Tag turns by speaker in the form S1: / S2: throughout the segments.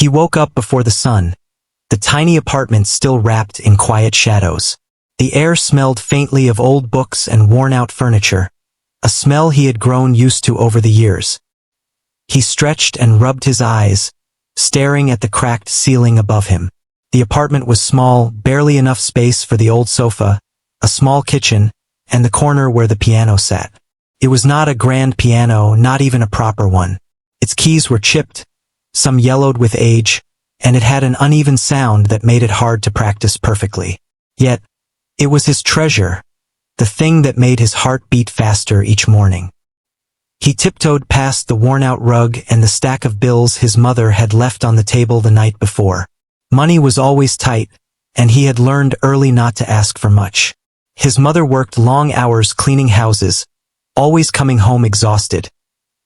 S1: He woke up before the sun, the tiny apartment still wrapped in quiet shadows. The air smelled faintly of old books and worn-out furniture, a smell he had grown used to over the years. He stretched and rubbed his eyes, staring at the cracked ceiling above him. The apartment was small, barely enough space for the old sofa, a small kitchen, and the corner where the piano sat. It was not a grand piano, not even a proper one. Its keys were chipped, some yellowed with age, and it had an uneven sound that made it hard to practice perfectly. Yet, it was his treasure, the thing that made his heart beat faster each morning. He tiptoed past the worn-out rug and the stack of bills his mother had left on the table the night before. Money was always tight, and he had learned early not to ask for much. His mother worked long hours cleaning houses, always coming home exhausted.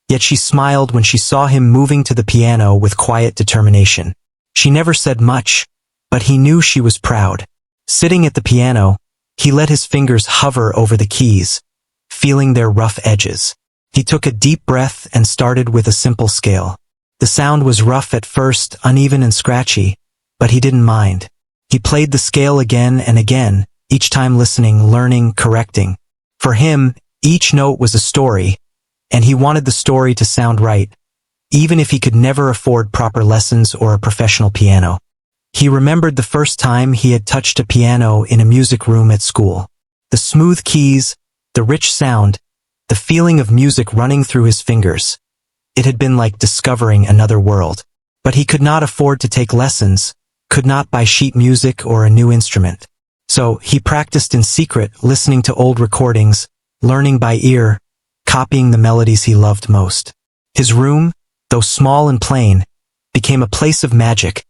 S1: Yet she smiled when she saw him moving to the piano with quiet determination. She never said much, but he knew she was proud. Sitting at the piano, he let his fingers hover over the keys, feeling their rough edges. He took a deep breath and started with a simple scale. The sound was rough at first, uneven and scratchy, but he didn't mind. He played the scale again and again, each time listening, learning, correcting. For him, each note was a story, and he wanted the story to sound right, even if he could never afford proper lessons or a professional piano. He remembered the first time he had touched a piano in a music room at school. The smooth keys, the rich sound, the feeling of music running through his fingers. It had been like discovering another world. But he could not afford to take lessons, could not buy sheet music or a new instrument. So he practiced in secret, listening to old recordings, learning by ear, copying the melodies he loved most. His room, though small and plain, became a place of magic,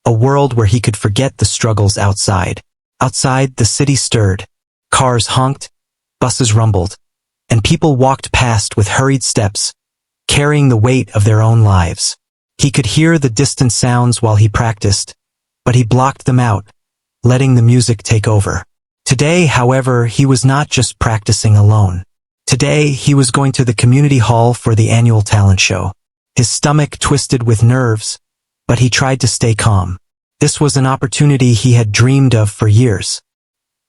S1: a world where he could forget the struggles outside. Outside, the city stirred. Cars honked, buses rumbled, and people walked past with hurried steps, carrying the weight of their own lives. He could hear the distant sounds while he practiced, but he blocked them out, letting the music take over. Today, however, he was not just practicing alone. Today, he was going to the community hall for the annual talent show. His stomach twisted with nerves, but he tried to stay calm. This was an opportunity he had dreamed of for years.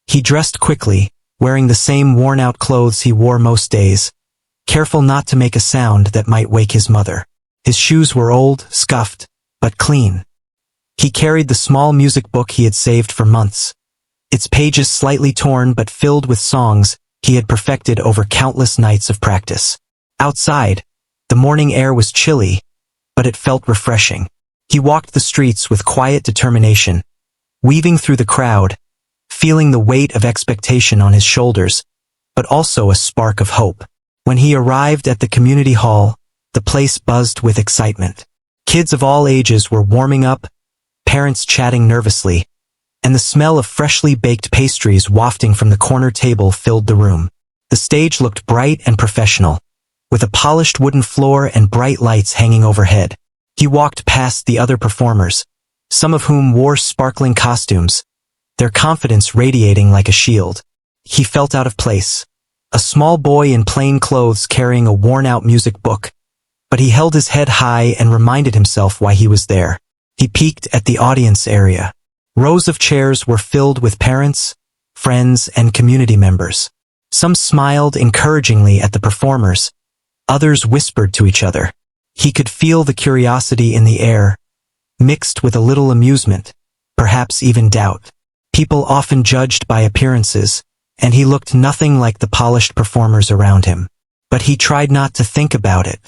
S1: He dressed quickly, wearing the same worn-out clothes he wore most days, careful not to make a sound that might wake his mother. His shoes were old, scuffed, but clean. He carried the small music book he had saved for months, its pages slightly torn but filled with songs he had perfected over countless nights of practice. Outside, the morning air was chilly, but it felt refreshing. He walked the streets with quiet determination, weaving through the crowd, feeling the weight of expectation on his shoulders, but also a spark of hope. When he arrived at the community hall, the place buzzed with excitement. Kids of all ages were warming up, parents chatting nervously, and the smell of freshly baked pastries wafting from the corner table filled the room. The stage looked bright and professional, with a polished wooden floor and bright lights hanging overhead. He walked past the other performers, some of whom wore sparkling costumes, their confidence radiating like a shield. He felt out of place, a small boy in plain clothes carrying a worn-out music book, but he held his head high and reminded himself why he was there. He peeked at the audience area. Rows of chairs were filled with parents, friends, and community members. Some smiled encouragingly at the performers, others whispered to each other. He could feel the curiosity in the air, mixed with a little amusement, perhaps even doubt. People often judged by appearances, and he looked nothing like the polished performers around him. But he tried not to think about it.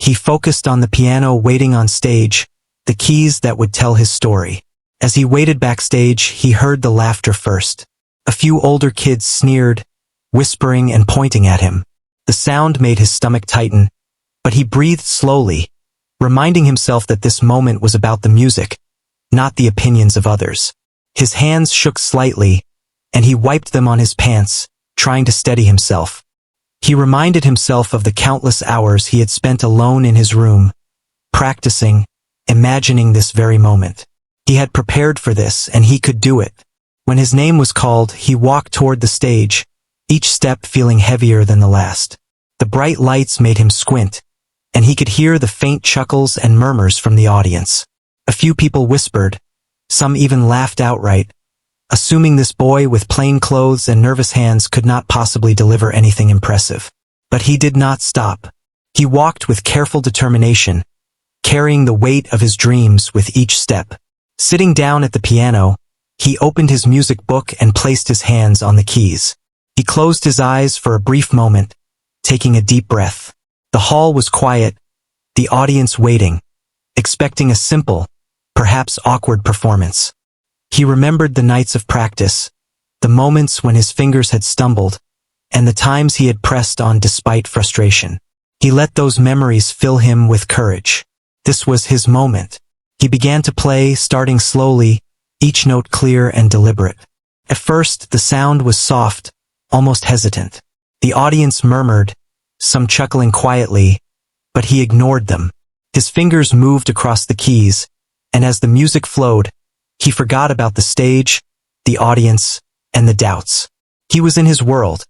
S1: He focused on the piano waiting on stage, the keys that would tell his story. As he waited backstage, he heard the laughter first. A few older kids sneered, whispering and pointing at him. The sound made his stomach tighten, but he breathed slowly, reminding himself that this moment was about the music, not the opinions of others. His hands shook slightly, and he wiped them on his pants, trying to steady himself. He reminded himself of the countless hours he had spent alone in his room, practicing, imagining this very moment. He had prepared for this, and he could do it. When his name was called, he walked toward the stage, each step feeling heavier than the last. The bright lights made him squint, and he could hear the faint chuckles and murmurs from the audience. A few people whispered. Some even laughed outright, assuming this boy with plain clothes and nervous hands could not possibly deliver anything impressive. But he did not stop. He walked with careful determination, carrying the weight of his dreams with each step. Sitting down at the piano, he opened his music book and placed his hands on the keys. He closed his eyes for a brief moment, taking a deep breath. The hall was quiet, the audience waiting, expecting a simple, perhaps awkward performance. He remembered the nights of practice, the moments when his fingers had stumbled, and the times he had pressed on despite frustration. He let those memories fill him with courage. This was his moment. He began to play, starting slowly, each note clear and deliberate. At first, the sound was soft, almost hesitant. The audience murmured, some chuckling quietly, but he ignored them. His fingers moved across the keys, and as the music flowed, he forgot about the stage, the audience, and the doubts. He was in his world,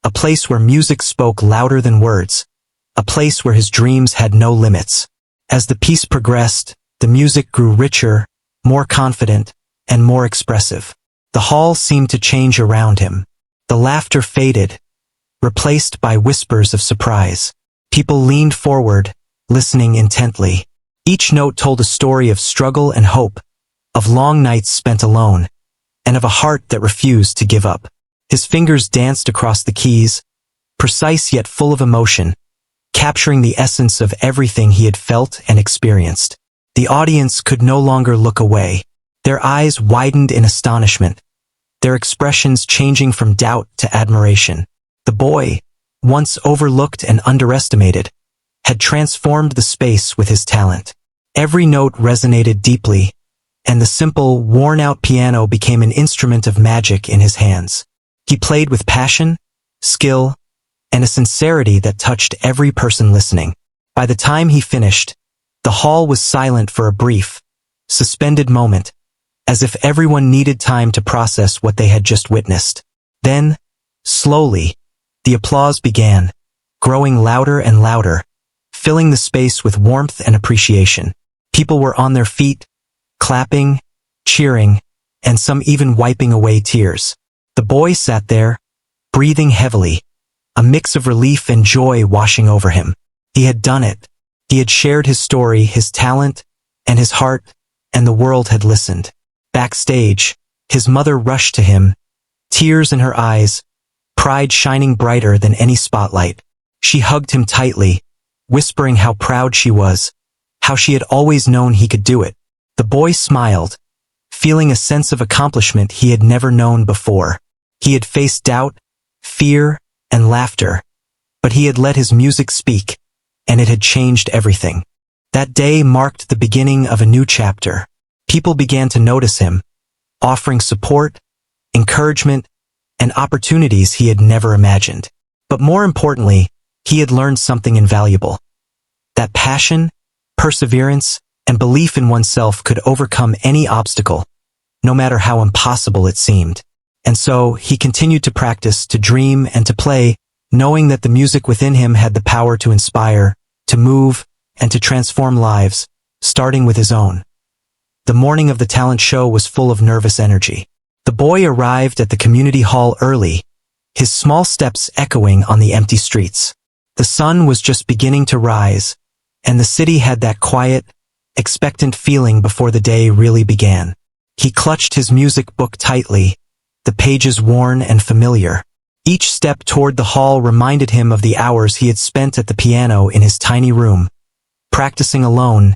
S1: a place where music spoke louder than words, a place where his dreams had no limits. As the piece progressed, the music grew richer, more confident, and more expressive. The hall seemed to change around him. The laughter faded, replaced by whispers of surprise. People leaned forward, listening intently. Each note told a story of struggle and hope, of long nights spent alone, and of a heart that refused to give up. His fingers danced across the keys, precise yet full of emotion, capturing the essence of everything he had felt and experienced. The audience could no longer look away. Their eyes widened in astonishment, their expressions changing from doubt to admiration. The boy, once overlooked and underestimated, had transformed the space with his talent. Every note resonated deeply, and the simple, worn-out piano became an instrument of magic in his hands. He played with passion, skill, and a sincerity that touched every person listening. By the time he finished, the hall was silent for a brief, suspended moment, as if everyone needed time to process what they had just witnessed. Then, slowly, the applause began, growing louder and louder, filling the space with warmth and appreciation. People were on their feet, clapping, cheering, and some even wiping away tears. The boy sat there, breathing heavily, a mix of relief and joy washing over him. He had done it. He had shared his story, his talent, and his heart, and the world had listened. Backstage, his mother rushed to him, tears in her eyes, pride shining brighter than any spotlight. She hugged him tightly, whispering how proud she was, how she had always known he could do it. The boy smiled, feeling a sense of accomplishment he had never known before. He had faced doubt, fear, and laughter, but he had let his music speak, and it had changed everything. That day marked the beginning of a new chapter. People began to notice him, offering support, encouragement, and opportunities he had never imagined. But more importantly, he had learned something invaluable. That passion, perseverance, and belief in oneself could overcome any obstacle, no matter how impossible it seemed. And so, he continued to practice, to dream, and to play, knowing that the music within him had the power to inspire, to move, and to transform lives, starting with his own. The morning of the talent show was full of nervous energy. The boy arrived at the community hall early, his small steps echoing on the empty streets. The sun was just beginning to rise, and the city had that quiet, expectant feeling before the day really began. He clutched his music book tightly, the pages worn and familiar. Each step toward the hall reminded him of the hours he had spent at the piano in his tiny room, practicing alone,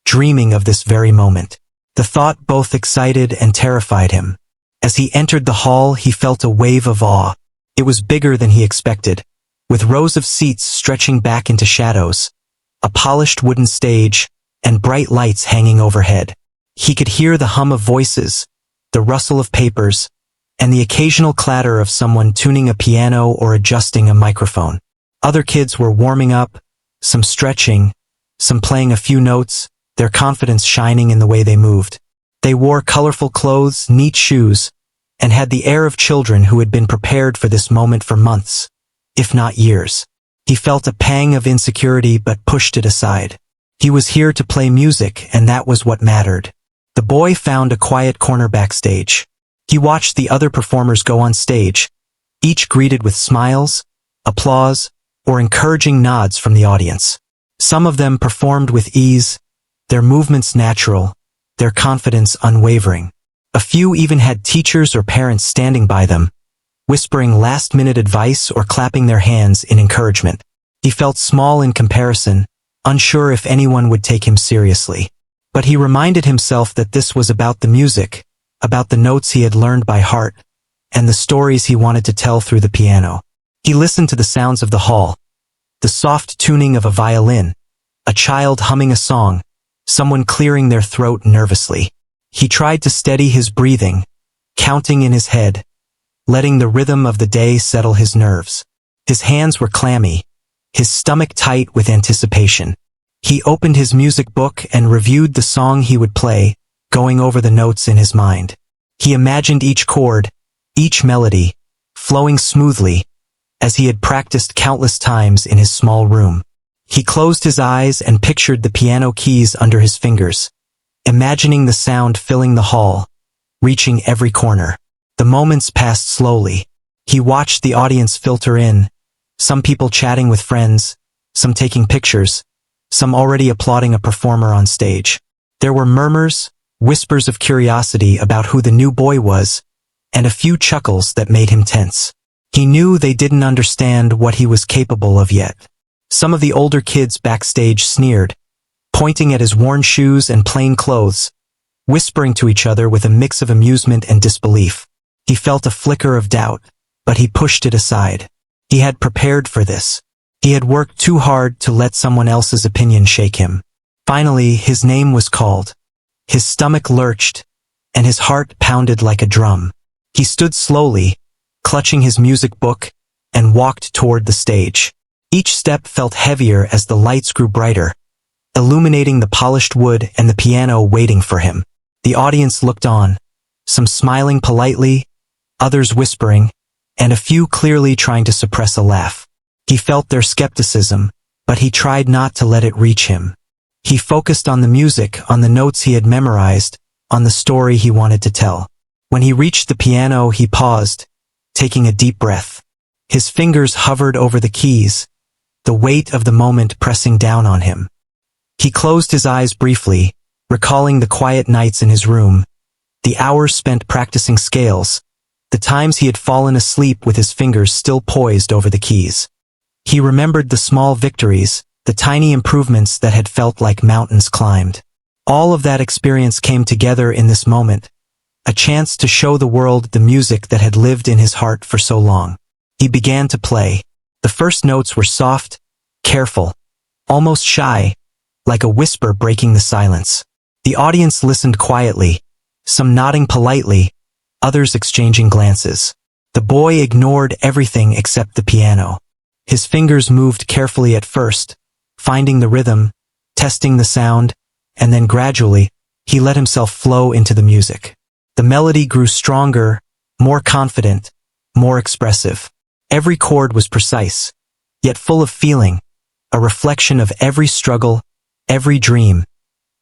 S1: dreaming of this very moment. The thought both excited and terrified him. As he entered the hall, he felt a wave of awe. It was bigger than he expected, with rows of seats stretching back into shadows, a polished wooden stage, and bright lights hanging overhead. He could hear the hum of voices, the rustle of papers, and the occasional clatter of someone tuning a piano or adjusting a microphone. Other kids were warming up, some stretching, some playing a few notes, their confidence shining in the way they moved. They wore colorful clothes, neat shoes, and had the air of children who had been prepared for this moment for months, if not years. He felt a pang of insecurity but pushed it aside. He was here to play music, and that was what mattered. The boy found a quiet corner backstage. He watched the other performers go on stage, each greeted with smiles, applause, or encouraging nods from the audience. Some of them performed with ease, their movements natural, their confidence unwavering. A few even had teachers or parents standing by them, whispering last-minute advice or clapping their hands in encouragement. He felt small in comparison, unsure if anyone would take him seriously. But he reminded himself that this was about the music, about the notes he had learned by heart, and the stories he wanted to tell through the piano. He listened to the sounds of the hall, the soft tuning of a violin, a child humming a song, someone clearing their throat nervously. He tried to steady his breathing, counting in his head, letting the rhythm of the day settle his nerves. His hands were clammy, his stomach tight with anticipation. He opened his music book and reviewed the song he would play, going over the notes in his mind. He imagined each chord, each melody, flowing smoothly, as he had practiced countless times in his small room. He closed his eyes and pictured the piano keys under his fingers, imagining the sound filling the hall, reaching every corner. The moments passed slowly. He watched the audience filter in, some people chatting with friends, some taking pictures, some already applauding a performer on stage. There were murmurs, whispers of curiosity about who the new boy was, and a few chuckles that made him tense. He knew they didn't understand what he was capable of yet. Some of the older kids backstage sneered, pointing at his worn shoes and plain clothes, whispering to each other with a mix of amusement and disbelief. He felt a flicker of doubt, but he pushed it aside. He had prepared for this. He had worked too hard to let someone else's opinion shake him. Finally, his name was called. His stomach lurched, and his heart pounded like a drum. He stood slowly, clutching his music book, and walked toward the stage. Each step felt heavier as the lights grew brighter, illuminating the polished wood and the piano waiting for him. The audience looked on, some smiling politely, others whispering, and a few clearly trying to suppress a laugh. He felt their skepticism, but he tried not to let it reach him. He focused on the music, on the notes he had memorized, on the story he wanted to tell. When he reached the piano, he paused, taking a deep breath. His fingers hovered over the keys, the weight of the moment pressing down on him. He closed his eyes briefly, recalling the quiet nights in his room, the hours spent practicing scales, the times he had fallen asleep with his fingers still poised over the keys. He remembered the small victories, the tiny improvements that had felt like mountains climbed. All of that experience came together in this moment, a chance to show the world the music that had lived in his heart for so long. He began to play. The first notes were soft, careful, almost shy, like a whisper breaking the silence. The audience listened quietly, some nodding politely, others exchanging glances. The boy ignored everything except the piano. His fingers moved carefully at first, finding the rhythm, testing the sound, and then gradually, he let himself flow into the music. The melody grew stronger, more confident, more expressive. Every chord was precise, yet full of feeling, a reflection of every struggle, every dream,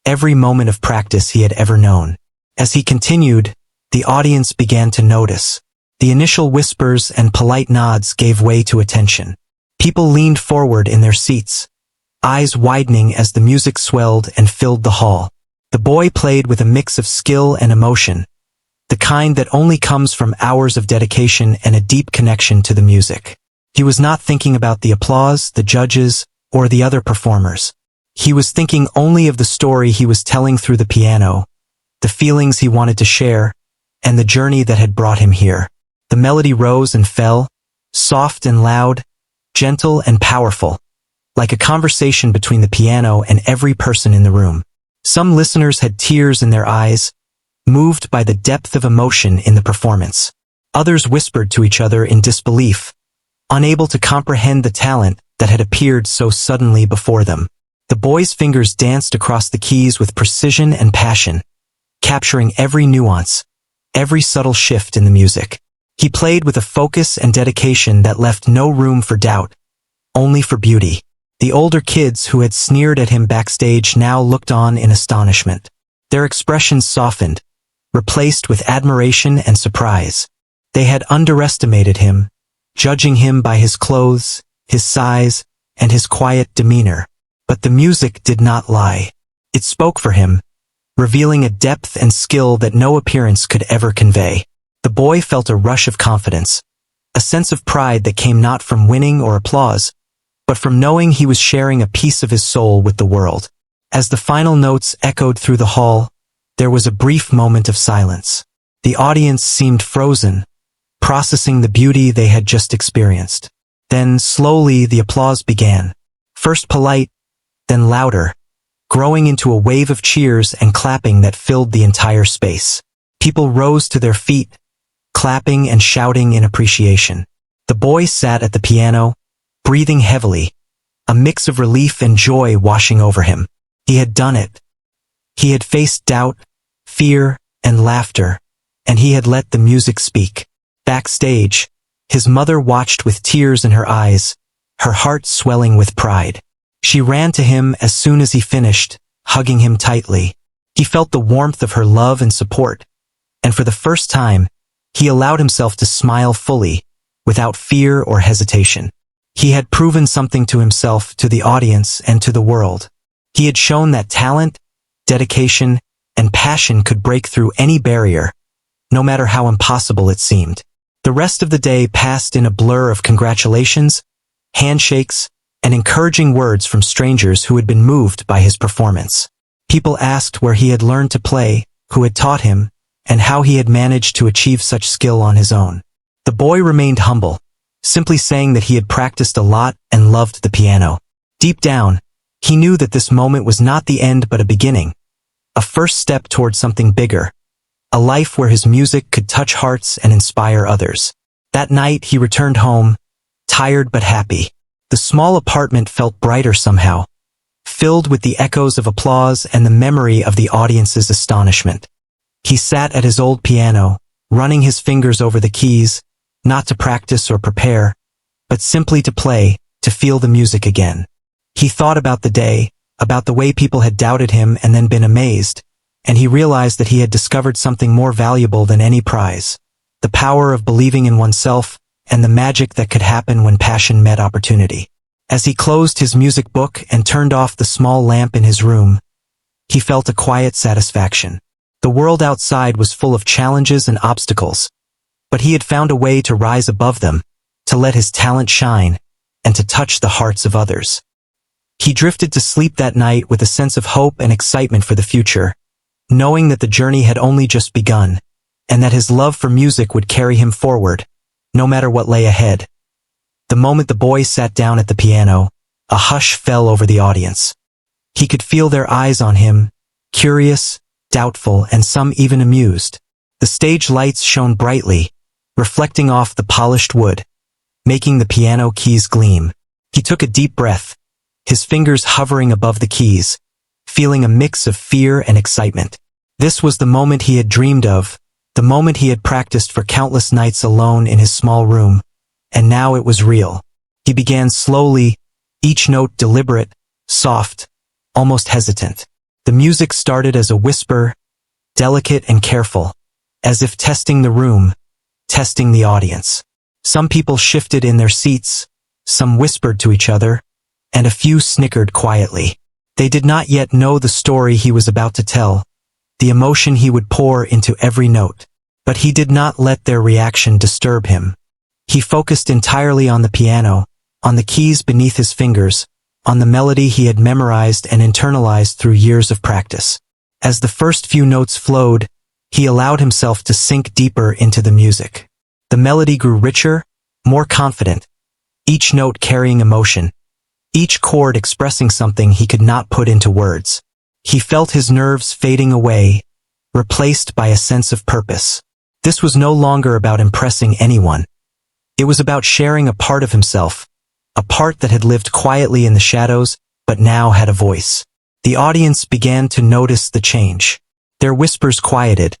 S1: every moment of practice he had ever known. As he continued, the audience began to notice. The initial whispers and polite nods gave way to attention. People leaned forward in their seats, eyes widening as the music swelled and filled the hall. The boy played with a mix of skill and emotion, the kind that only comes from hours of dedication and a deep connection to the music. He was not thinking about the applause, the judges, or the other performers. He was thinking only of the story he was telling through the piano, the feelings he wanted to share, and the journey that had brought him here. The melody rose and fell, soft and loud, gentle and powerful, like a conversation between the piano and every person in the room. Some listeners had tears in their eyes, moved by the depth of emotion in the performance. Others whispered to each other in disbelief, unable to comprehend the talent that had appeared so suddenly before them. The boy's fingers danced across the keys with precision and passion, capturing every nuance, every subtle shift in the music. He played with a focus and dedication that left no room for doubt, only for beauty. The older kids who had sneered at him backstage now looked on in astonishment. Their expressions softened, replaced with admiration and surprise. They had underestimated him, judging him by his clothes, his size, and his quiet demeanor. But the music did not lie. It spoke for him, revealing a depth and skill that no appearance could ever convey. The boy felt a rush of confidence, a sense of pride that came not from winning or applause, but from knowing he was sharing a piece of his soul with the world. As the final notes echoed through the hall, there was a brief moment of silence. The audience seemed frozen, processing the beauty they had just experienced. Then, slowly, the applause began. First polite, then louder, growing into a wave of cheers and clapping that filled the entire space. People rose to their feet, clapping and shouting in appreciation. The boy sat at the piano, breathing heavily, a mix of relief and joy washing over him. He had done it. He had faced doubt, fear, and laughter, and he had let the music speak. Backstage, his mother watched with tears in her eyes, her heart swelling with pride. She ran to him as soon as he finished, hugging him tightly. He felt the warmth of her love and support, and for the first time, he allowed himself to smile fully, without fear or hesitation. He had proven something to himself, to the audience, and to the world. He had shown that talent, dedication, and passion could break through any barrier, no matter how impossible it seemed. The rest of the day passed in a blur of congratulations, handshakes, and encouraging words from strangers who had been moved by his performance. People asked where he had learned to play, who had taught him, and how he had managed to achieve such skill on his own. The boy remained humble, simply saying that he had practiced a lot and loved the piano. Deep down, he knew that this moment was not the end but a beginning, a first step toward something bigger, a life where his music could touch hearts and inspire others. That night he returned home, tired but happy. The small apartment felt brighter somehow, filled with the echoes of applause and the memory of the audience's astonishment. He sat at his old piano, running his fingers over the keys, not to practice or prepare, but simply to play, to feel the music again. He thought about the day, about the way people had doubted him and then been amazed, and he realized that he had discovered something more valuable than any prize: the power of believing in oneself and the magic that could happen when passion met opportunity. As he closed his music book and turned off the small lamp in his room, he felt a quiet satisfaction. The world outside was full of challenges and obstacles, but he had found a way to rise above them, to let his talent shine, and to touch the hearts of others. He drifted to sleep that night with a sense of hope and excitement for the future, knowing that the journey had only just begun, and that his love for music would carry him forward, no matter what lay ahead. The moment the boy sat down at the piano, a hush fell over the audience. He could feel their eyes on him, curious, doubtful, and some even amused. The stage lights shone brightly, reflecting off the polished wood, making the piano keys gleam. He took a deep breath, his fingers hovering above the keys, feeling a mix of fear and excitement. This was the moment he had dreamed of, the moment he had practiced for countless nights alone in his small room, and now it was real. He began slowly, each note deliberate, soft, almost hesitant. The music started as a whisper, delicate and careful, as if testing the room, testing the audience. Some people shifted in their seats, some whispered to each other, and a few snickered quietly. They did not yet know the story he was about to tell, the emotion he would pour into every note. But he did not let their reaction disturb him. He focused entirely on the piano, on the keys beneath his fingers, on the melody he had memorized and internalized through years of practice. As the first few notes flowed, he allowed himself to sink deeper into the music. The melody grew richer, more confident, each note carrying emotion, each chord expressing something he could not put into words. He felt his nerves fading away, replaced by a sense of purpose. This was no longer about impressing anyone. It was about sharing a part of himself, a part that had lived quietly in the shadows, but now had a voice. The audience began to notice the change. Their whispers quieted,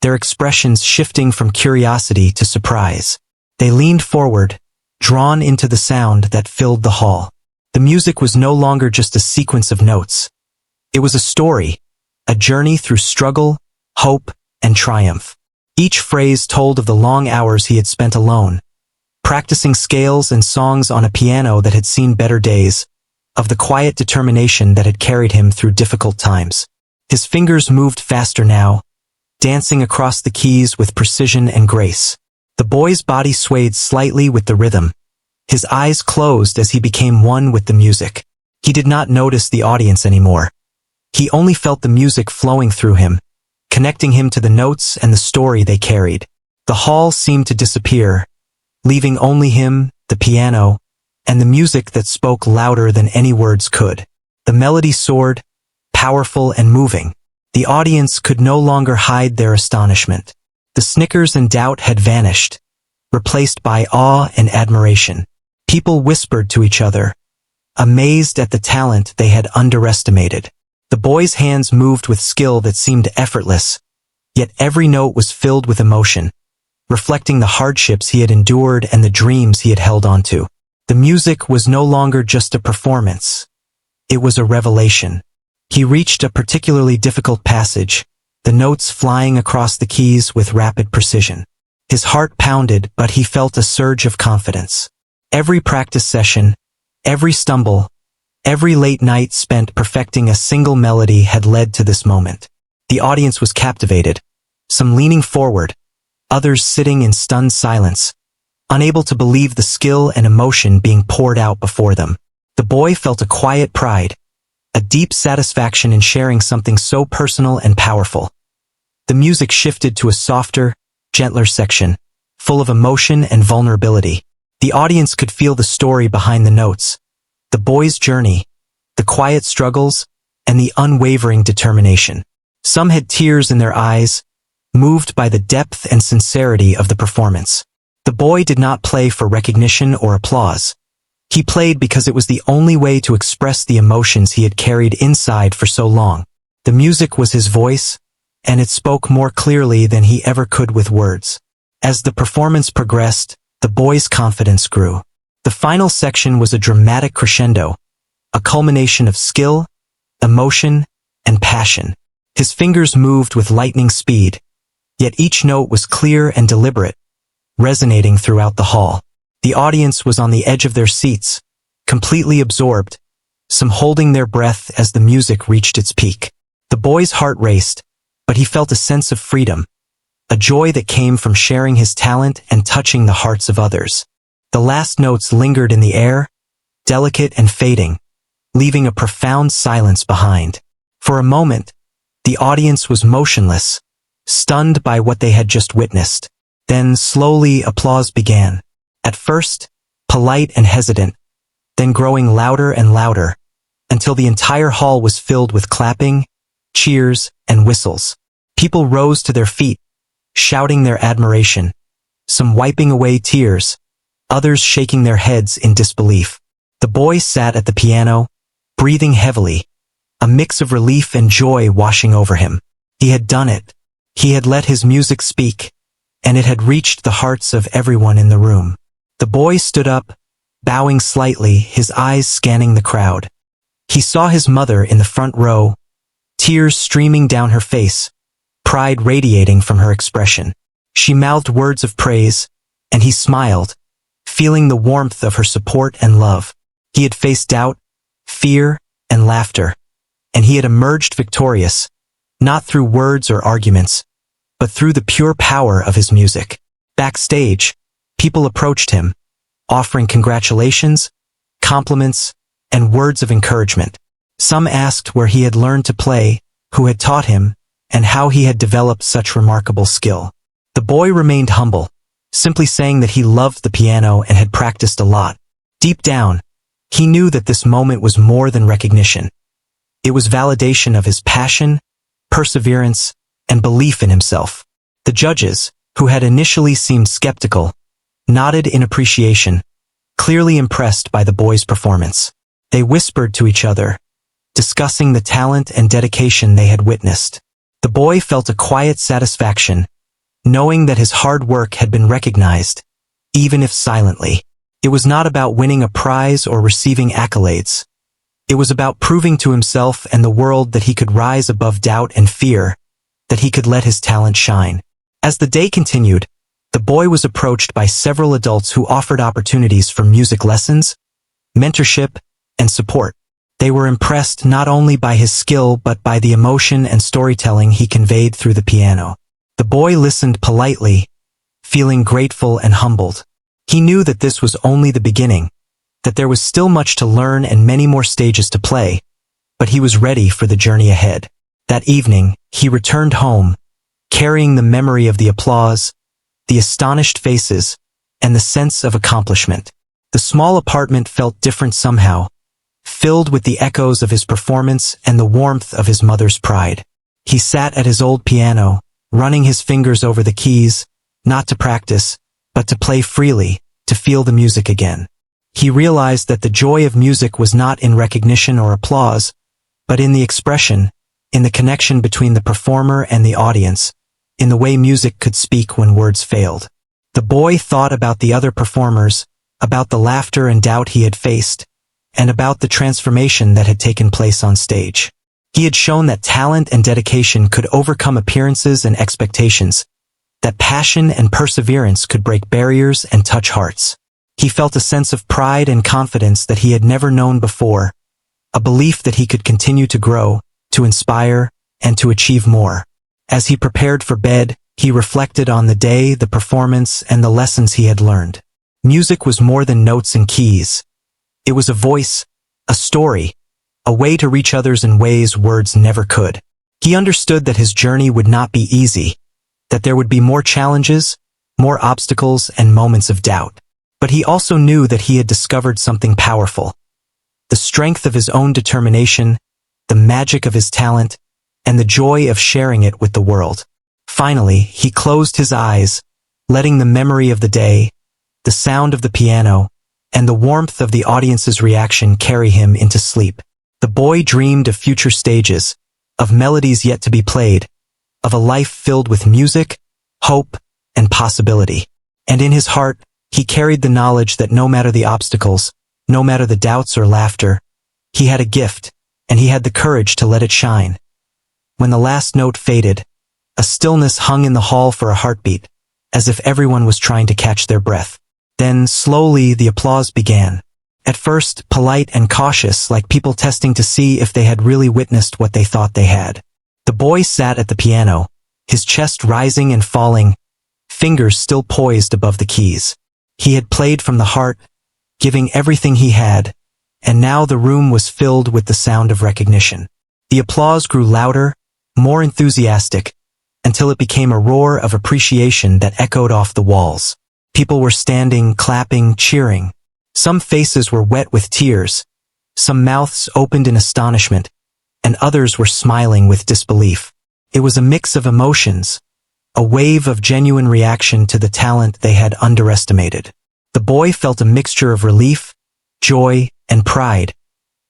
S1: their expressions shifting from curiosity to surprise. They leaned forward, drawn into the sound that filled the hall. The music was no longer just a sequence of notes. It was a story, a journey through struggle, hope, and triumph. Each phrase told of the long hours he had spent alone, practicing scales and songs on a piano that had seen better days, of the quiet determination that had carried him through difficult times. His fingers moved faster now, dancing across the keys with precision and grace. The boy's body swayed slightly with the rhythm. His eyes closed as he became one with the music. He did not notice the audience anymore. He only felt the music flowing through him, connecting him to the notes and the story they carried. The hall seemed to disappear, leaving only him, the piano, and the music that spoke louder than any words could. The melody soared, powerful and moving. The audience could no longer hide their astonishment. The snickers and doubt had vanished, replaced by awe and admiration. People whispered to each other, amazed at the talent they had underestimated. The boy's hands moved with skill that seemed effortless, yet every note was filled with emotion, reflecting the hardships he had endured and the dreams he had held onto. The music was no longer just a performance. It was a revelation. He reached a particularly difficult passage, the notes flying across the keys with rapid precision. His heart pounded, but he felt a surge of confidence. Every practice session, every stumble, every late night spent perfecting a single melody had led to this moment. The audience was captivated, some leaning forward, others sitting in stunned silence, unable to believe the skill and emotion being poured out before them. The boy felt a quiet pride, a deep satisfaction in sharing something so personal and powerful. The music shifted to a softer, gentler section, full of emotion and vulnerability. The audience could feel the story behind the notes, the boy's journey, the quiet struggles, and the unwavering determination. Some had tears in their eyes, moved by the depth and sincerity of the performance. The boy did not play for recognition or applause. He played because it was the only way to express the emotions he had carried inside for so long. The music was his voice, and it spoke more clearly than he ever could with words. As the performance progressed, the boy's confidence grew. The final section was a dramatic crescendo, a culmination of skill, emotion, and passion. His fingers moved with lightning speed, yet each note was clear and deliberate, resonating throughout the hall. The audience was on the edge of their seats, completely absorbed, some holding their breath as the music reached its peak. The boy's heart raced, but he felt a sense of freedom, a joy that came from sharing his talent and touching the hearts of others. The last notes lingered in the air, delicate and fading, leaving a profound silence behind. For a moment, the audience was motionless, stunned by what they had just witnessed. Then slowly applause began. At first, polite and hesitant, then growing louder and louder, until the entire hall was filled with clapping, cheers, and whistles. People rose to their feet, shouting their admiration, some wiping away tears, others shaking their heads in disbelief. The boy sat at the piano, breathing heavily, a mix of relief and joy washing over him. He had done it. He had let his music speak, and it had reached the hearts of everyone in the room. The boy stood up, bowing slightly, his eyes scanning the crowd. He saw his mother in the front row, tears streaming down her face, pride radiating from her expression. She mouthed words of praise, and he smiled, feeling the warmth of her support and love. He had faced doubt, fear, and laughter, and he had emerged victorious, not through words or arguments, but through the pure power of his music. Backstage, people approached him, offering congratulations, compliments, and words of encouragement. Some asked where he had learned to play, who had taught him, and how he had developed such remarkable skill. The boy remained humble, simply saying that he loved the piano and had practiced a lot. Deep down, he knew that this moment was more than recognition. It was validation of his passion, perseverance, and belief in himself. The judges, who had initially seemed skeptical, nodded in appreciation, clearly impressed by the boy's performance. They whispered to each other, discussing the talent and dedication they had witnessed. The boy felt a quiet satisfaction, knowing that his hard work had been recognized, even if silently. It was not about winning a prize or receiving accolades. It was about proving to himself and the world that he could rise above doubt and fear, that he could let his talent shine. As the day continued, the boy was approached by several adults who offered opportunities for music lessons, mentorship, and support. They were impressed not only by his skill but by the emotion and storytelling he conveyed through the piano. The boy listened politely, feeling grateful and humbled. He knew that this was only the beginning, that there was still much to learn and many more stages to play, but he was ready for the journey ahead. That evening, he returned home, carrying the memory of the applause, the astonished faces, and the sense of accomplishment. The small apartment felt different somehow, filled with the echoes of his performance and the warmth of his mother's pride. He sat at his old piano, running his fingers over the keys, not to practice, but to play freely, to feel the music again. He realized that the joy of music was not in recognition or applause, but in the expression, in the connection between the performer and the audience, in the way music could speak when words failed. The boy thought about the other performers, about the laughter and doubt he had faced, and about the transformation that had taken place on stage. He had shown that talent and dedication could overcome appearances and expectations, that passion and perseverance could break barriers and touch hearts. He felt a sense of pride and confidence that he had never known before, a belief that he could continue to grow, to inspire, and to achieve more. As he prepared for bed, he reflected on the day, the performance, and the lessons he had learned. Music was more than notes and keys. It was a voice, a story, a way to reach others in ways words never could. He understood that his journey would not be easy, that there would be more challenges, more obstacles, and moments of doubt. But he also knew that he had discovered something powerful. The strength of his own determination, the magic of his talent, and the joy of sharing it with the world. Finally, he closed his eyes, letting the memory of the day, the sound of the piano, and the warmth of the audience's reaction carry him into sleep. The boy dreamed of future stages, of melodies yet to be played, of a life filled with music, hope, and possibility. And in his heart, he carried the knowledge that no matter the obstacles, no matter the doubts or laughter, he had a gift, and he had the courage to let it shine. When the last note faded, a stillness hung in the hall for a heartbeat, as if everyone was trying to catch their breath. Then, slowly, the applause began. At first, polite and cautious, like people testing to see if they had really witnessed what they thought they had. The boy sat at the piano, his chest rising and falling, fingers still poised above the keys. He had played from the heart, giving everything he had, and now the room was filled with the sound of recognition. The applause grew louder, more enthusiastic, until it became a roar of appreciation that echoed off the walls. People were standing, clapping, cheering. Some faces were wet with tears, some mouths opened in astonishment, and others were smiling with disbelief. It was a mix of emotions, a wave of genuine reaction to the talent they had underestimated. The boy felt a mixture of relief, joy, and pride,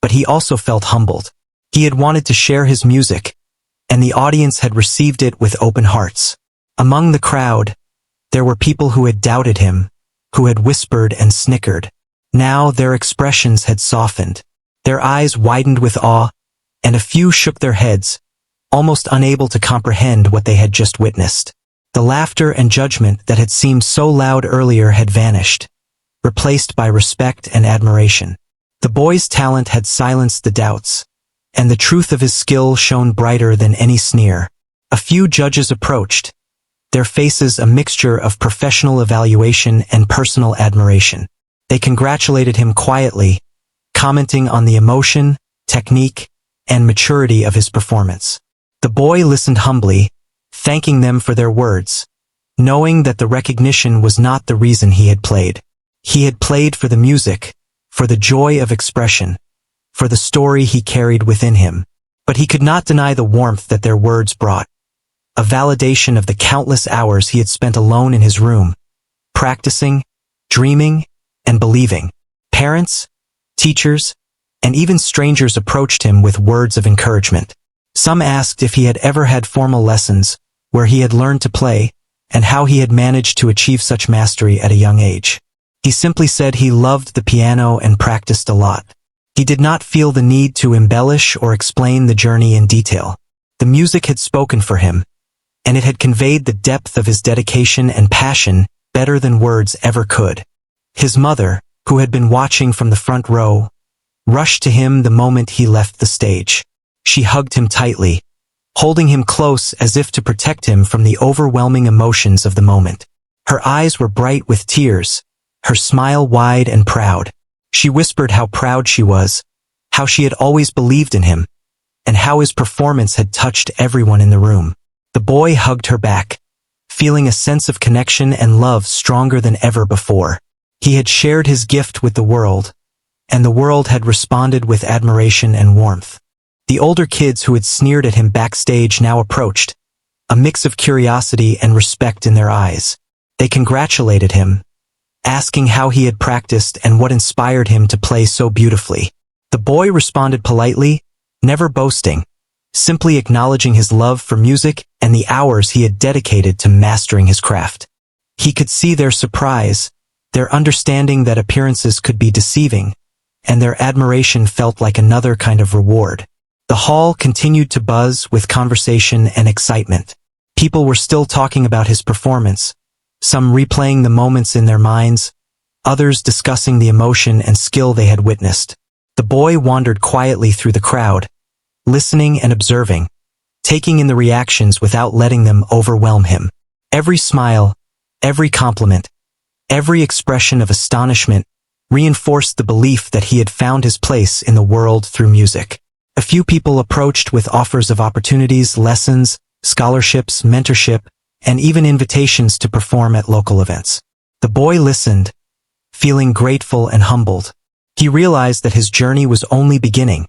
S1: but he also felt humbled. He had wanted to share his music, and the audience had received it with open hearts. Among the crowd, there were people who had doubted him, who had whispered and snickered. Now their expressions had softened. Their eyes widened with awe, and a few shook their heads, almost unable to comprehend what they had just witnessed. The laughter and judgment that had seemed so loud earlier had vanished, replaced by respect and admiration. The boy's talent had silenced the doubts, and the truth of his skill shone brighter than any sneer. A few judges approached, their faces a mixture of professional evaluation and personal admiration. They congratulated him quietly, commenting on the emotion, technique, and maturity of his performance. The boy listened humbly, thanking them for their words, knowing that the recognition was not the reason he had played. He had played for the music, for the joy of expression, for the story he carried within him. But he could not deny the warmth that their words brought, a validation of the countless hours he had spent alone in his room, practicing, dreaming, and believing. Parents, teachers, and even strangers approached him with words of encouragement. Some asked if he had ever had formal lessons, where he had learned to play, and how he had managed to achieve such mastery at a young age. He simply said he loved the piano and practiced a lot. He did not feel the need to embellish or explain the journey in detail. The music had spoken for him, and it had conveyed the depth of his dedication and passion better than words ever could. His mother, who had been watching from the front row, rushed to him the moment he left the stage. She hugged him tightly, holding him close as if to protect him from the overwhelming emotions of the moment. Her eyes were bright with tears, her smile wide and proud. She whispered how proud she was, how she had always believed in him, and how his performance had touched everyone in the room. The boy hugged her back, feeling a sense of connection and love stronger than ever before. He had shared his gift with the world, and the world had responded with admiration and warmth. The older kids who had sneered at him backstage now approached, a mix of curiosity and respect in their eyes. They congratulated him, asking how he had practiced and what inspired him to play so beautifully. The boy responded politely, never boasting, simply acknowledging his love for music and the hours he had dedicated to mastering his craft. He could see their surprise, their understanding that appearances could be deceiving, and their admiration felt like another kind of reward. The hall continued to buzz with conversation and excitement. People were still talking about his performance, some replaying the moments in their minds, others discussing the emotion and skill they had witnessed. The boy wandered quietly through the crowd, listening and observing, taking in the reactions without letting them overwhelm him. Every smile, every compliment, every expression of astonishment reinforced the belief that he had found his place in the world through music. A few people approached with offers of opportunities, lessons, scholarships, mentorship, and even invitations to perform at local events. The boy listened, feeling grateful and humbled. He realized that his journey was only beginning,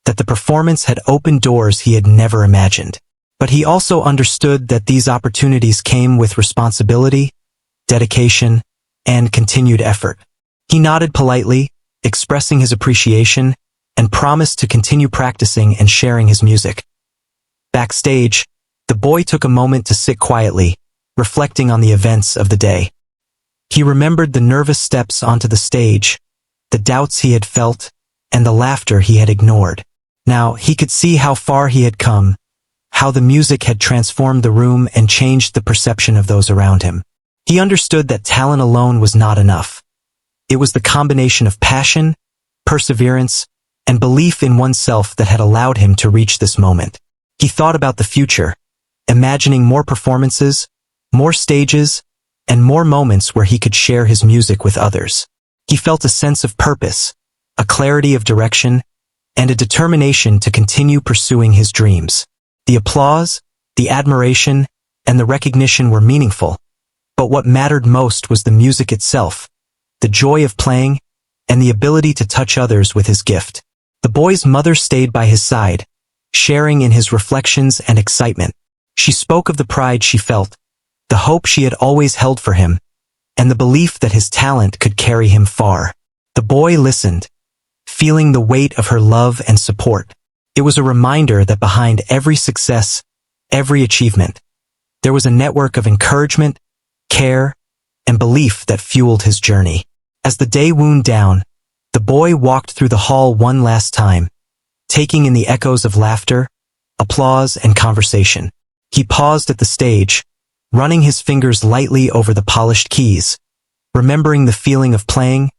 S1: that the performance had opened doors he had never imagined. But he also understood that these opportunities came with responsibility, dedication, and continued effort. He nodded politely, expressing his appreciation, and promised to continue practicing and sharing his music. Backstage, the boy took a moment to sit quietly, reflecting on the events of the day. He remembered the nervous steps onto the stage, the doubts he had felt, and the laughter he had ignored. Now, he could see how far he had come, how the music had transformed the room and changed the perception of those around him. He understood that talent alone was not enough. It was the combination of passion, perseverance, and belief in oneself that had allowed him to reach this moment. He thought about the future, imagining more performances, more stages, and more moments where he could share his music with others. He felt a sense of purpose, a clarity of direction, and a determination to continue pursuing his dreams. The applause, the admiration, and the recognition were meaningful, but what mattered most was the music itself, the joy of playing, and the ability to touch others with his gift. The boy's mother stayed by his side, sharing in his reflections and excitement. She spoke of the pride she felt, the hope she had always held for him, and the belief that his talent could carry him far. The boy listened, feeling the weight of her love and support. It was a reminder that behind every success, every achievement, there was a network of encouragement, care, and belief that fueled his journey. As the day wound down, the boy walked through the hall one last time, taking in the echoes of laughter, applause, and conversation. He paused at the stage, running his fingers lightly over the polished keys, remembering the feeling of playing,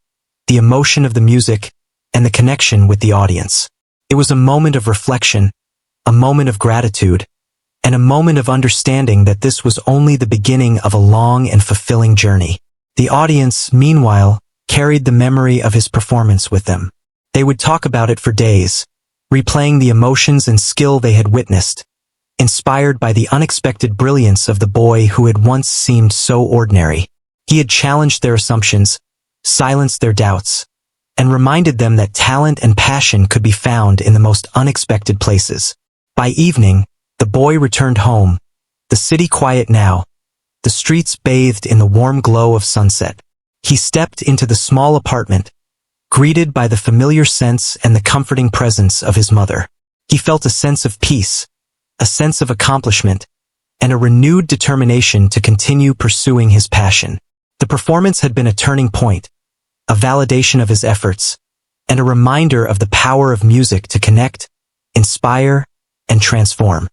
S1: the emotion of the music, and the connection with the audience. It was a moment of reflection, a moment of gratitude, and a moment of understanding that this was only the beginning of a long and fulfilling journey. The audience, meanwhile, carried the memory of his performance with them. They would talk about it for days, replaying the emotions and skill they had witnessed, inspired by the unexpected brilliance of the boy who had once seemed so ordinary. He had challenged their assumptions, silenced their doubts, and reminded them that talent and passion could be found in the most unexpected places. By evening, the boy returned home, the city quiet now, the streets bathed in the warm glow of sunset. He stepped into the small apartment, greeted by the familiar scents and the comforting presence of his mother. He felt a sense of peace, a sense of accomplishment, and a renewed determination to continue pursuing his passion. The performance had been a turning point, a validation of his efforts, and a reminder of the power of music to connect, inspire, and transform.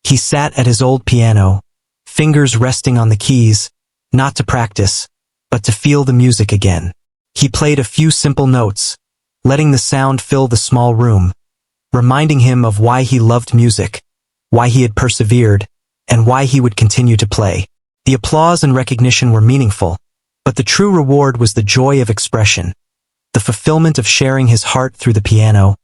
S1: He sat at his old piano, fingers resting on the keys, not to practice, but to feel the music again. He played a few simple notes, letting the sound fill the small room, reminding him of why he loved music, why he had persevered, and why he would continue to play. The applause and recognition were meaningful, but the true reward was the joy of expression, the fulfillment of sharing his heart through the piano,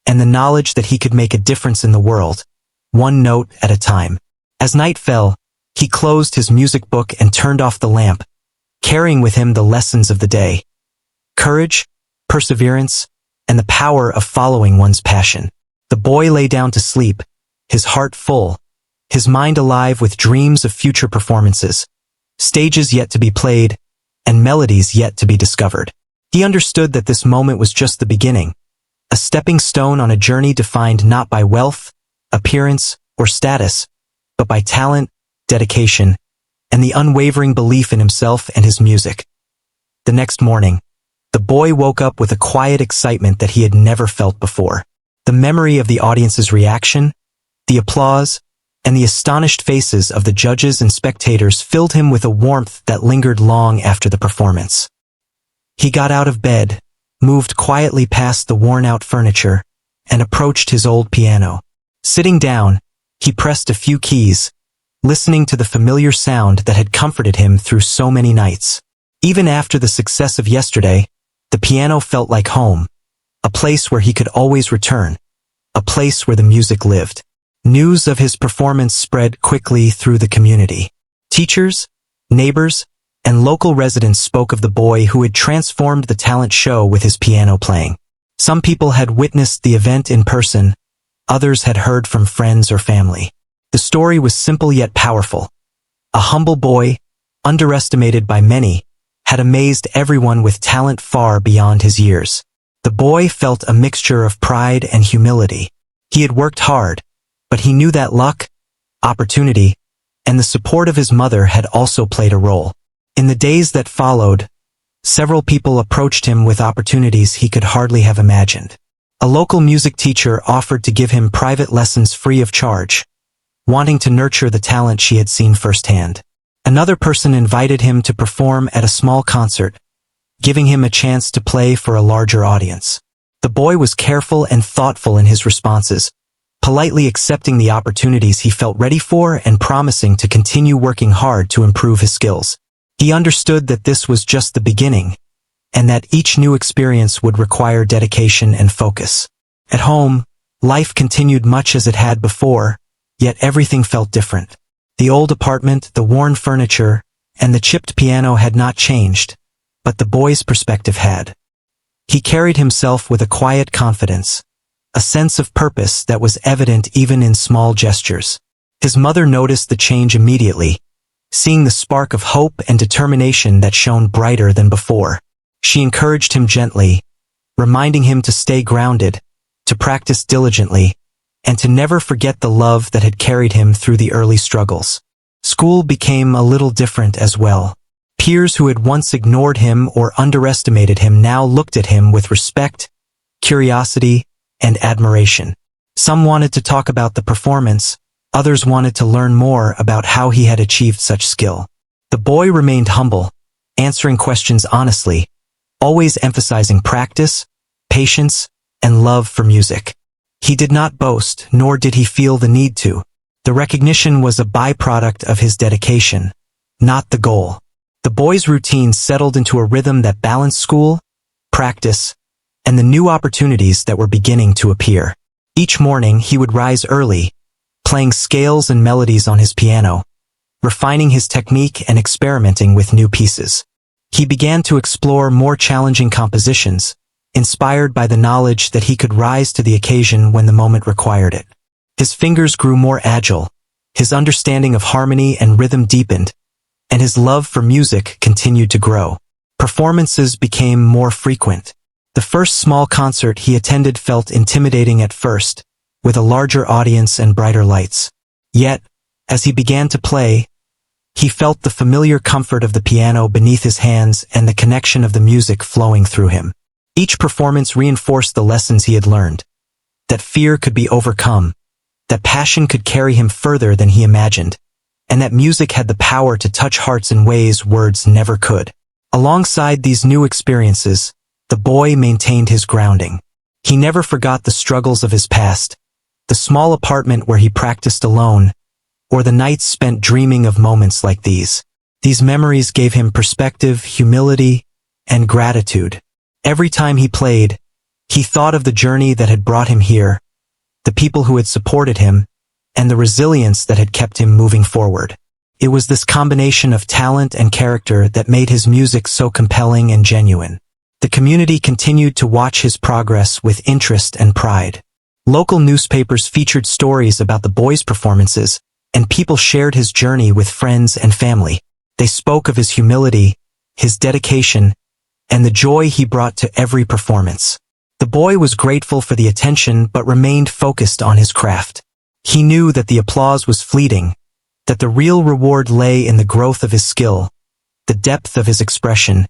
S1: and the knowledge that he could make a difference in the world, one note at a time. As night fell, he closed his music book and turned off the lamp, carrying with him the lessons of the day: courage, perseverance, and the power of following one's passion. The boy lay down to sleep, his heart full, his mind alive with dreams of future performances, stages yet to be played, and melodies yet to be discovered. He understood that this moment was just the beginning, a stepping stone on a journey defined not by wealth, appearance, or status, but by talent, dedication, and the unwavering belief in himself and his music. The next morning, the boy woke up with a quiet excitement that he had never felt before. The memory of the audience's reaction, the applause, and the astonished faces of the judges and spectators filled him with a warmth that lingered long after the performance. He got out of bed, moved quietly past the worn-out furniture, and approached his old piano. Sitting down, he pressed a few keys, listening to the familiar sound that had comforted him through so many nights. Even after the success of yesterday, the piano felt like home, a place where he could always return, a place where the music lived. News of his performance spread quickly through the community. Teachers, neighbors, and local residents spoke of the boy who had transformed the talent show with his piano playing. Some people had witnessed the event in person, others had heard from friends or family. The story was simple yet powerful. A humble boy, underestimated by many, had amazed everyone with talent far beyond his years. The boy felt a mixture of pride and humility. He had worked hard, but he knew that luck, opportunity, and the support of his mother had also played a role. In the days that followed, several people approached him with opportunities he could hardly have imagined. A local music teacher offered to give him private lessons free of charge, wanting to nurture the talent she had seen firsthand. Another person invited him to perform at a small concert, giving him a chance to play for a larger audience. The boy was careful and thoughtful in his responses, politely accepting the opportunities he felt ready for and promising to continue working hard to improve his skills. He understood that this was just the beginning, and that each new experience would require dedication and focus. At home, life continued much as it had before, yet everything felt different. The old apartment, the worn furniture, and the chipped piano had not changed, but the boy's perspective had. He carried himself with a quiet confidence, a sense of purpose that was evident even in small gestures. His mother noticed the change immediately, seeing the spark of hope and determination that shone brighter than before. She encouraged him gently, reminding him to stay grounded, to practice diligently, and to never forget the love that had carried him through the early struggles. School became a little different as well. Peers who had once ignored him or underestimated him now looked at him with respect, curiosity, and admiration. Some wanted to talk about the performance, others wanted to learn more about how he had achieved such skill. The boy remained humble, answering questions honestly, always emphasizing practice, patience, and love for music. He did not boast, nor did he feel the need to. The recognition was a byproduct of his dedication, not the goal. The boy's routine settled into a rhythm that balanced school, practice, and the new opportunities that were beginning to appear. Each morning he would rise early, playing scales and melodies on his piano, refining his technique and experimenting with new pieces. He began to explore more challenging compositions, inspired by the knowledge that he could rise to the occasion when the moment required it. His fingers grew more agile, his understanding of harmony and rhythm deepened, and his love for music continued to grow. Performances became more frequent. The first small concert he attended felt intimidating at first, with a larger audience and brighter lights. Yet, as he began to play, He felt the familiar comfort of the piano beneath his hands and the connection of the music flowing through him. Each performance reinforced the lessons he had learned. That fear could be overcome, that passion could carry him further than he imagined, and that music had the power to touch hearts in ways words never could. Alongside these new experiences, the boy maintained his grounding. He never forgot the struggles of his past, the small apartment where he practiced alone, or the nights spent dreaming of moments like these. These memories gave him perspective, humility, and gratitude. Every time he played, he thought of the journey that had brought him here, the people who had supported him, and the resilience that had kept him moving forward. It was this combination of talent and character that made his music so compelling and genuine. The community continued to watch his progress with interest and pride. Local newspapers featured stories about the boy's performances, and people shared his journey with friends and family. They spoke of his humility, his dedication, and the joy he brought to every performance. The boy was grateful for the attention but remained focused on his craft. He knew that the applause was fleeting, that the real reward lay in the growth of his skill, the depth of his expression,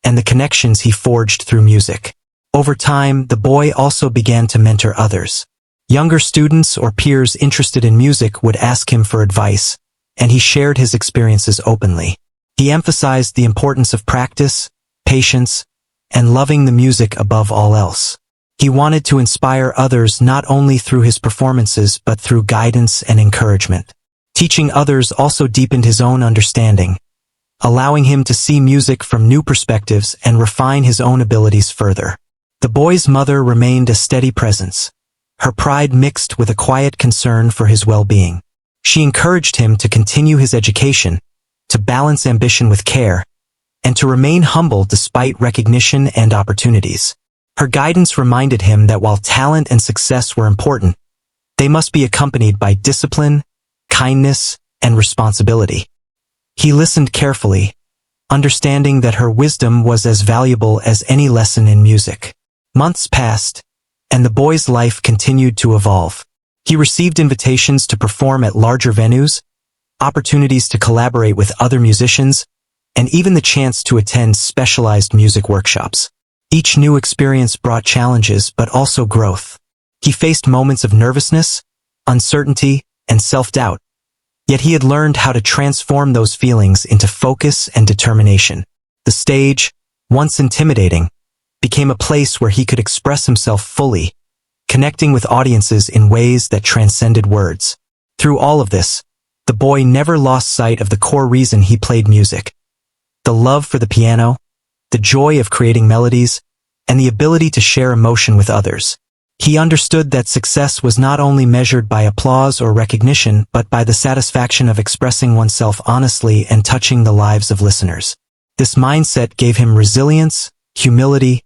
S1: and the connections he forged through music. Over time, the boy also began to mentor others. Younger students or peers interested in music would ask him for advice, and he shared his experiences openly. He emphasized the importance of practice, patience, and loving the music above all else. He wanted to inspire others not only through his performances but through guidance and encouragement. Teaching others also deepened his own understanding, allowing him to see music from new perspectives and refine his own abilities further. The boy's mother remained a steady presence, her pride mixed with a quiet concern for his well-being. She encouraged him to continue his education, to balance ambition with care, and to remain humble despite recognition and opportunities. Her guidance reminded him that while talent and success were important, they must be accompanied by discipline, kindness, and responsibility. He listened carefully, understanding that her wisdom was as valuable as any lesson in music. Months passed, and the boy's life continued to evolve. He received invitations to perform at larger venues, opportunities to collaborate with other musicians, and even the chance to attend specialized music workshops. Each new experience brought challenges but also growth. He faced moments of nervousness, uncertainty, and self-doubt, yet he had learned how to transform those feelings into focus and determination. The stage, once intimidating, became a place where he could express himself fully, connecting with audiences in ways that transcended words. Through all of this, the boy never lost sight of the core reason he played music: the love for the piano, the joy of creating melodies, and the ability to share emotion with others. He understood that success was not only measured by applause or recognition but by the satisfaction of expressing oneself honestly and touching the lives of listeners. This mindset gave him resilience, humility,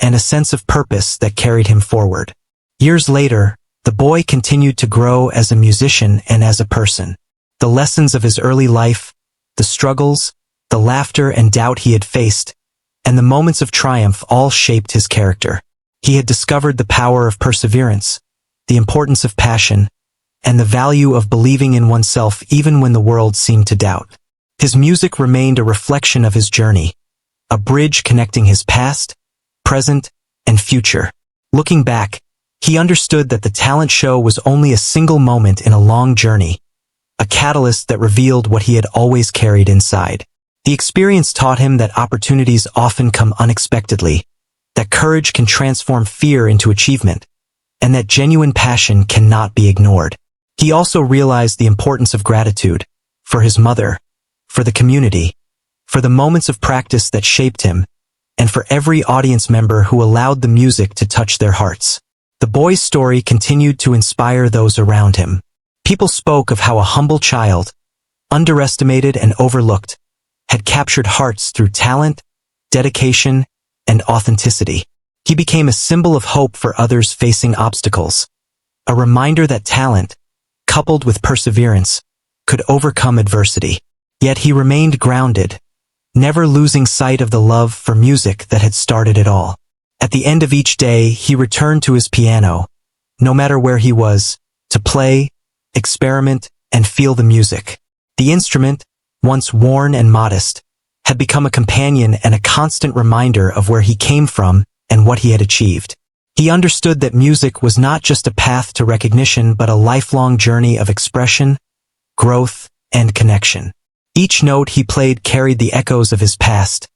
S1: and a sense of purpose that carried him forward. Years later, the boy continued to grow as a musician and as a person. The lessons of his early life, the struggles, the laughter and doubt he had faced, and the moments of triumph all shaped his character. He had discovered the power of perseverance, the importance of passion, and the value of believing in oneself even when the world seemed to doubt. His music remained a reflection of his journey, a bridge connecting his past, present, and future. Looking back, he understood that the talent show was only a single moment in a long journey, a catalyst that revealed what he had always carried inside. The experience taught him that opportunities often come unexpectedly, that courage can transform fear into achievement, and that genuine passion cannot be ignored. He also realized the importance of gratitude, for his mother, for the community, for the moments of practice that shaped him, and for every audience member who allowed the music to touch their hearts. The boy's story continued to inspire those around him. People spoke of how a humble child, underestimated and overlooked, had captured hearts through talent, dedication, and authenticity. He became a symbol of hope for others facing obstacles, a reminder that talent, coupled with perseverance, could overcome adversity. Yet he remained grounded, never losing sight of the love for music that had started it all. At the end of each day, he returned to his piano, no matter where he was, to play, experiment, and feel the music. The instrument, once worn and modest, had become a companion and a constant reminder of where he came from and what he had achieved. He understood that music was not just a path to recognition but a lifelong journey of expression, growth, and connection. Each note he played carried the echoes of his past,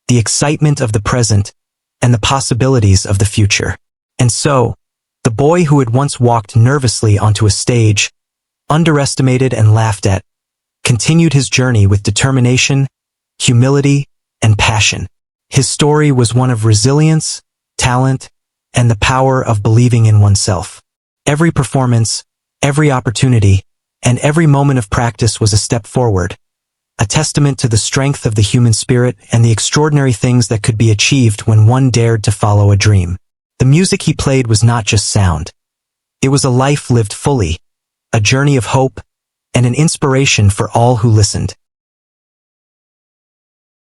S1: the excitement of the present, and the possibilities of the future. And so, the boy who had once walked nervously onto a stage, underestimated and laughed at, continued his journey with determination, humility, and passion. His story was one of resilience, talent, and the power of believing in oneself. Every performance, every opportunity, and every moment of practice was a step forward, a testament to the strength of the human spirit and the extraordinary things that could be achieved when one dared to follow a dream. The music he played was not just sound. It was a life lived fully, a journey of hope, and an inspiration for all who listened.